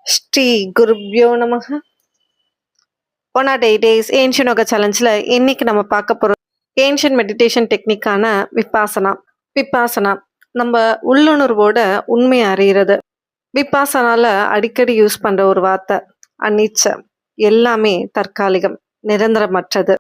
ஸ்ரீ குருப்யோ நமக. 108 days ancient yoga சேலஞ்சில் இன்னைக்கு நம்ம பார்க்க போகிறோம் ஏன்ஷியன் மெடிடேஷன் டெக்னிக்கான விபாசனா. விபாசனா நம்ம உள்ளுணர்வோட உண்மையை அறிகிறது. விபாசனால அடிக்கடி யூஸ் பண்ணுற ஒரு வார்த்தை அனிச்ச. எல்லாமே தற்காலிகம், நிரந்தரமற்றது.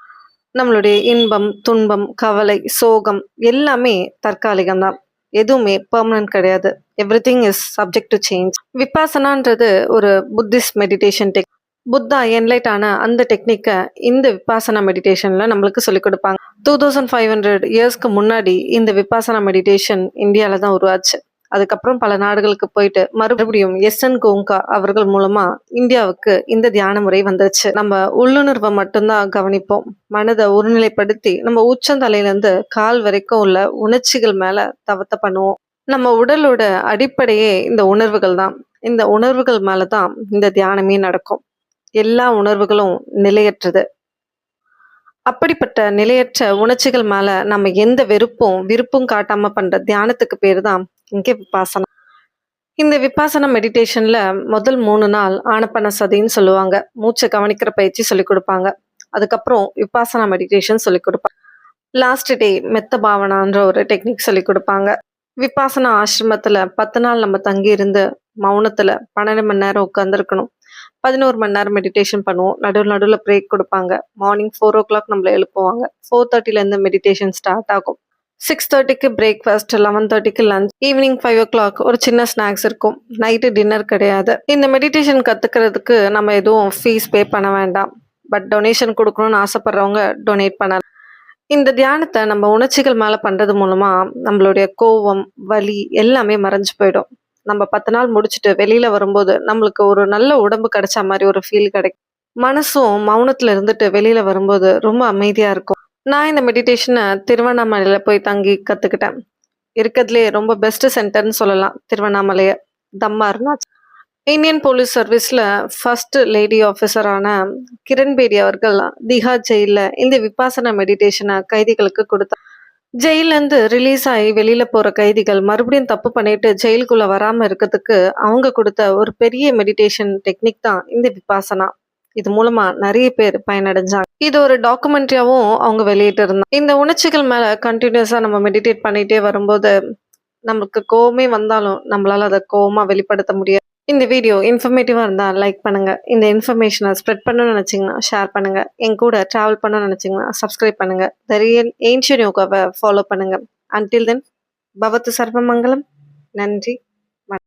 நம்மளுடைய இன்பம், துன்பம், கவலை, சோகம் எல்லாமே தற்காலிகம் தான். எதுவுமே பெர்மனன்ட் கிடையாது. Everything is subject to change. விபாசனான்றது ஒரு Buddhist meditation technique. Buddha enlight ஆன அந்த டெக்னிக்கை இந்த விபாசனா மெடிடேஷன்ல நம்மளுக்கு சொல்லிக் கொடுப்பாங்க. 2500 இயர்ஸ்க்கு முன்னாடி இந்த விபாசனா மெடிடேஷன் இந்தியால தான் உருவாச்சு. அதுக்கப்புறம் பல நாடுகளுக்கு போயிட்டு மறுபடியும் எஸ்என் கோங்கா அவர்கள் மூலமா இந்தியாவுக்கு இந்த தியான முறை வந்துச்சு. நம்ம உள்ளுணர்வை மட்டும்தான் கவனிப்போம். மனதை ஒருநிலைப்படுத்தி நம்ம உச்சந்தலையிலேருந்து கால் வரைக்கும் உள்ள உணர்ச்சிகள் மேல தவத்தை பண்ணுவோம். நம்ம உடலோட அடிப்படையே இந்த உணர்வுகள் தான். இந்த உணர்வுகள் மேலதான் இந்த தியானமே நடக்கும். எல்லா உணர்வுகளும் நிலையற்றது. அப்படிப்பட்ட நிலையற்ற உணர்ச்சிகள் மேல நம்ம எந்த விருப்பும் காட்டாம பண்ற தியானத்துக்கு பேரு தான் இங்கே விபாசனா. இந்த விபாசனா மெடிடேஷன்ல முதல் 3 நாள் ஆனப்பனசதின்னு சொல்லுவாங்க. மூச்சை கவனிக்கிற பயிற்சி சொல்லிக் கொடுப்பாங்க. அதுக்கப்புறம் விபாசனா மெடிடேஷன் சொல்லிக் கொடுப்பாங்க. லாஸ்ட் டே மெத்த பாவனான்ற ஒரு டெக்னிக் சொல்லிக் கொடுப்பாங்க. விபாசனா ஆசிரமத்துல 10 நாள் நம்ம தங்கி இருந்து மௌனத்துல 12 மணி நேரம் உட்காந்துருக்கணும். 11 மணி நேரம் மெடிடேஷன் பண்ணுவோம். நடுவில் பிரேக் கொடுப்பாங்க. மார்னிங் 4 o'clock நம்மளை எழுப்புவாங்க. 4:30 மெடிடேஷன் ஸ்டார்ட் ஆகும். 6:30க்கு பிரேக்ஃபாஸ்ட், 11:30க்கு லஞ்ச், ஈவினிங் 5 o'clock ஒரு சின்ன ஸ்நாக்ஸ் இருக்கும். நைட்டு டின்னர் கிடையாது. இந்த மெடிடேஷன் கற்றுக்கிறதுக்கு நம்ம எதுவும் ஃபீஸ் பே பண்ண வேண்டாம். பட் டொனேஷன் கொடுக்கணும்னு ஆசைப்படுறவங்க டொனேட் பண்ணலாம். இந்த தியானத்தை நம்ம உணர்ச்சிகள் மேலே பண்ணுறது மூலமாக நம்மளுடைய கோவம், வலி எல்லாமே மறைஞ்சு போயிடும். நம்ம 10 நாள் முடிச்சுட்டு வெளியில வரும்போது நம்மளுக்கு ஒரு நல்ல உடம்பு கிடைச்ச மாதிரி ஒரு ஃபீல் கிடைக்கும். மனசும் மௌனத்துல இருந்துட்டு வெளியில வரும்போது ரொம்ப அமைதியா இருக்கும். நான் இந்த மெடிடேஷனை திருவண்ணாமலையில போய் தங்கி கத்துக்கிட்டேன். இருக்கிறதுலே ரொம்ப பெஸ்ட் சென்டர்னு சொல்லலாம் திருவண்ணாமலையை. தம்மா அருணாச்சல். இந்தியன் போலீஸ் சர்வீஸ்ல ஃபர்ஸ்ட் லேடி ஆஃபீஸரான கிரண் பேடி அவர்கள் திஹார் ஜெயில இந்த விபாசனா மெடிடேஷனை கைதிகளுக்கு கொடுத்தார். ஜெயிலேருந்து ரிலீஸ் ஆகி வெளியில போற கைதிகள் மறுபடியும் தப்பு பண்ணிட்டு ஜெயிலுக்குள்ள வராம இருக்கிறதுக்கு அவங்க கொடுத்த ஒரு பெரிய மெடிடேஷன் டெக்னிக் தான் இந்த விபாசனா. இது மூலமா நிறைய பேர் பயனடைஞ்சாங்க. இது ஒரு டாக்குமெண்ட்ரியாவும் அவங்க வெளியிட்டு இருந்தாங்க. இந்த உணர்ச்சிகள் மேல கண்டினியூஸா நம்ம மெடிடேட் பண்ணிட்டே வரும்போது நமக்கு கோவமே வந்தாலும் நம்மளால அதை கோவமா வெளிப்படுத்த முடியாது. இந்த வீடியோ இன்ஃபர்மேட்டிவாக இருந்தால் லைக் பண்ணுங்கள். இந்த இன்ஃபர்மேஷனை ஸ்ப்ரெட் பண்ணணும்னு நினச்சிங்கன்னா ஷேர் பண்ணுங்கள். என் கூட ட்ராவல் பண்ணணும்னு நினச்சிங்கன்னா சப்ஸ்கிரைப் பண்ணுங்கள். த ரியல் ஏன்ஷியன் யோகாவை ஃபாலோ பண்ணுங்கள். அன்டில் தென் பவத்து சர்வமங்கலம். நன்றி.